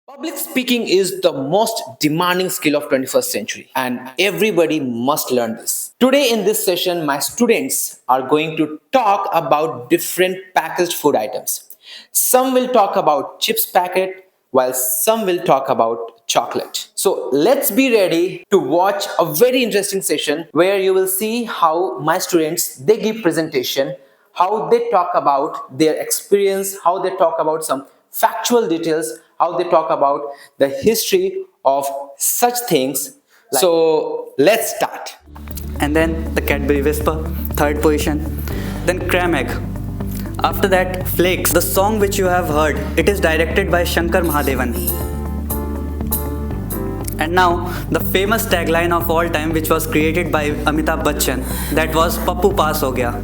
Public speaking is the most demanding skill of 21st century and everybody must learn this. Today in this session my students are going to talk about different packaged food items. Some will talk about chips packet while some will talk about chocolate. So let's be ready to watch a very interesting session where you will see how my students they give presentation, how they talk about their experience, how they talk about some factual details, how they talk about the history of such things. So let's start. And then the Cadbury Whisper, third position. Then Cram Egg. After that, Flakes, the song which you have heard, it is directed by Shankar Mahadevan. And now, the famous tagline of all time, which was created by Amitabh Bachchan, that was Pappu Paas Ho Gaya.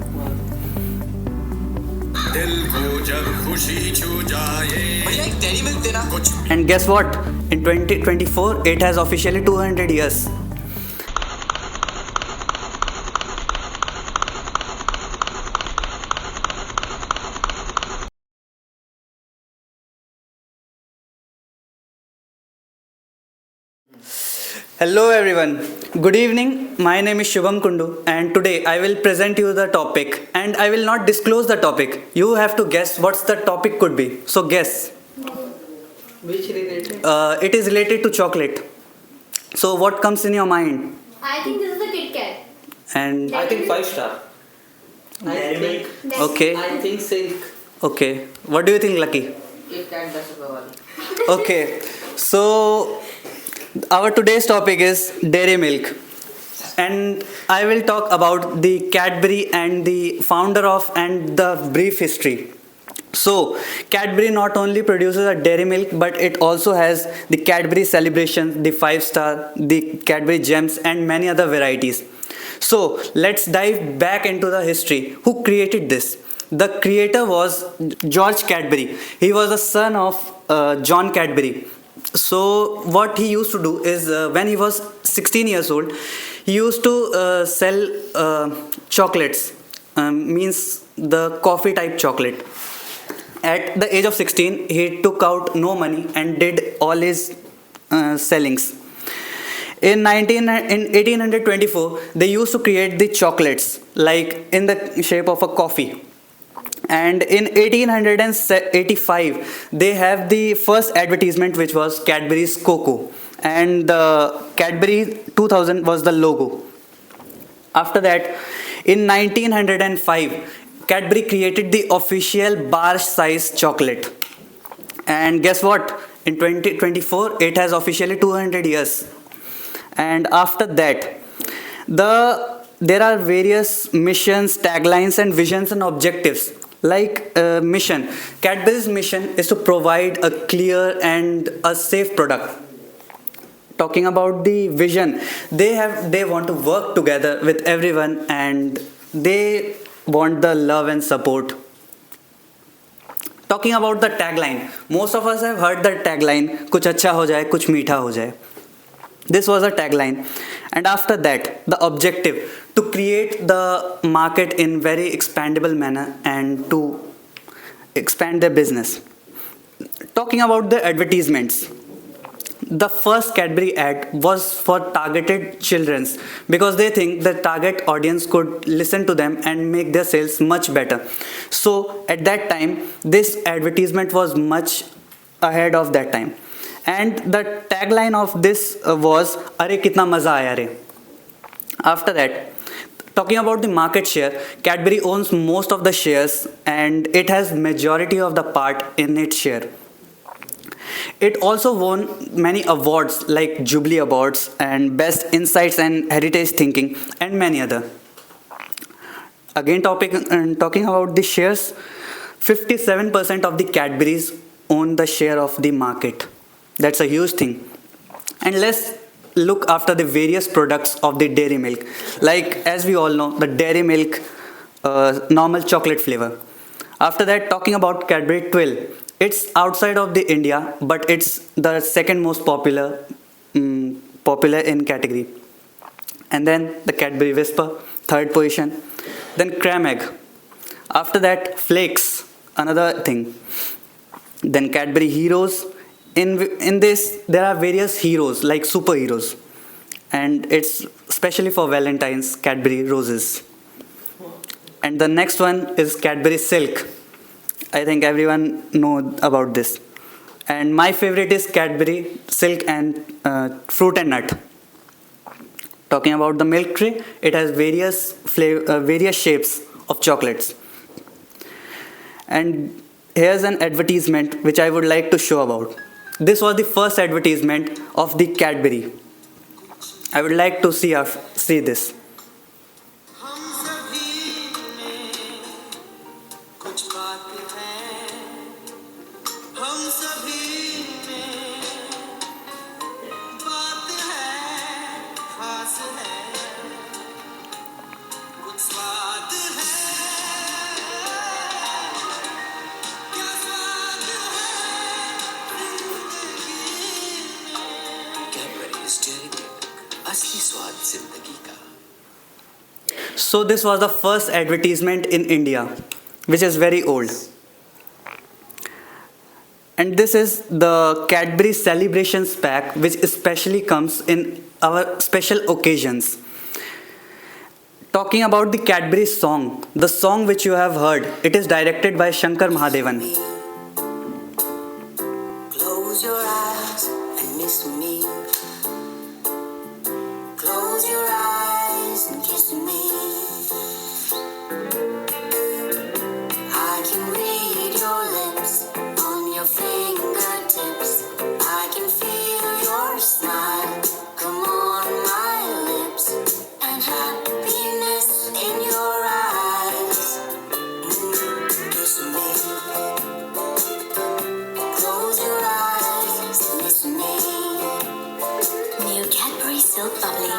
And guess what? In 2024, it has officially 200 years. Hello everyone. Good evening. My name is Shubham Kundu and today I will present you the topic and I will not disclose the topic. You have to guess what's the topic could be. So guess. Which related? It is related to chocolate. So what comes in your mind? I think this is a Kit Kat. And I think 5-star. I think. okay. I think silk. Okay. What do you think, Lucky? Kit Kat 10 रुपए वाली. Okay. So our today's topic is dairy milk. And I will talk about the Cadbury and the founder of and the brief history. So, Cadbury not only produces a dairy milk, but it also has the Cadbury Celebration, the 5-star, the Cadbury Gems, and many other varieties. So, let's dive back into the history. Who created this? The creator was George Cadbury. He was the son of John Cadbury. So, what he used to do is when he was 16 years old, he used to sell chocolates, means the coffee type chocolate. At the age of 16, he took out no money and did all his sellings. In 1824, they used to create the chocolates like in the shape of a coffee. And in 1885, they have the first advertisement which was Cadbury's Cocoa. And the Cadbury 2000 was the logo. After that, in 1905, Cadbury created the official bar size chocolate. And guess what? In 2024, it has officially 200 years. And after that, there are various missions, taglines, and visions and objectives. Like mission, Cadbury's mission is to provide a clear and a safe product. Talking about the vision, they want to work together with everyone and they want the love and support. Talking about the tagline, most of us have heard the tagline, कुछ अच्छा हो जाए, कुछ मीठा हो जाए. This was a tagline. And after that, the objective to create the market in very expandable manner and to expand their business. Talking about the advertisements, the first Cadbury ad was for targeted children's because they think the target audience could listen to them and make their sales much better. So at that time, this advertisement was much ahead of that time. And the tagline of this was "Arey kitna maza aaya re." After that, talking about the market share, Cadbury owns most of the shares and it has majority of the part in its share. It also won many awards like Jubilee Awards and Best Insights and Heritage Thinking and many other. Again, talking about the shares, 57% of the Cadburys own the share of the market. That's a huge thing. And let's look after the various products of the dairy milk. Like as we all know, the dairy milk, normal chocolate flavor. After that, talking about Cadbury Twill. It's outside of the India, but it's the second most popular in category. And then the Cadbury Whisper, third position. Then Cram Egg. After that, Flakes, another thing. Then Cadbury Heroes, In this there are various heroes like superheroes, and it's especially for Valentine's Cadbury roses. And the next one is Cadbury Silk. I think everyone know about this. And my favorite is Cadbury Silk and Fruit and Nut. Talking about the milk tray, it has various shapes of chocolates. And here's an advertisement which I would like to show about. This was the first advertisement of the Cadbury. I would like to see this. हम सभी में कुछ बात है हम सभी में बात है खास है कुछ स्वाद है क्या स्वाद है जिंदगी में कैडबरीज डेयरी मिल्क असली स्वाद जिंदगी का So this was the first advertisement in India, which is very old. And this is the Cadbury Celebrations pack, which especially comes in our special occasions. Talking about the Cadbury song, the song which you have heard, it is directed by Shankar Mahadevan. Close your eyes and miss me. Close your eyes and kiss me. I can read your lips on your fingertips. I can feel your smile come on my lips and happiness in your eyes. Kiss me. Close your eyes, miss me. New Cadbury Silk Bubbly.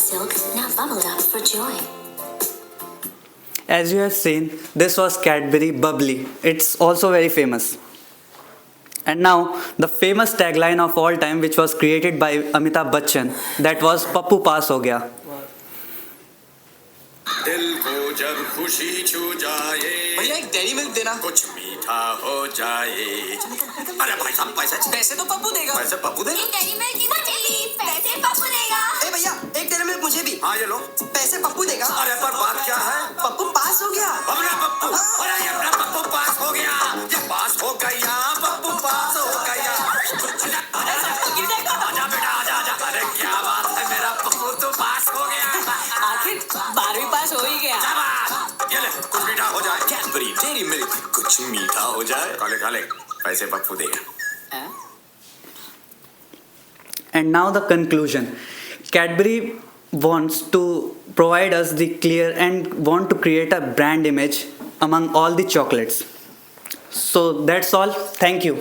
Silk now bubbled up for joy. As you have seen, this was Cadbury Bubbly. It's also very famous. And now, the famous tagline of all time, which was created by Amitabh Bachchan, that was Pappu Paas Ho Gaya. दिल को जब खुशी छू जाए भैया एक dairy milk देना कुछ मीठा हो जाए अरे भाई साहब पैसे तो पप्पू देगा पैसे पप्पू दे डेयरी मिल्क की चली पैसे पप्पू देगा ए भैया एक डेयरी मिल्क मुझे भी हाँ ये लो पैसे पप्पू देगा अरे पर बात क्या है पप्पू पास हो गया अपना पप्पू अरे ये अपना पप्पू पास हो गया ये पास हो गया पप्पू पास हो गया आजा बेटा आजा आजा अरे क्या बात है मेरा पप्पू तो पास हो गया आखिर 12वीं पास हो ही गया शाबाश ये ले कुछ मीठा हो जाए कैडबरी डेयरी मिल्क कुछ मीठा हो जाए खा ले पैसे पप्पू देगा And now the conclusion. Cadbury wants to provide us the clear and want to create a brand image among all the chocolates. So that's all. Thank you.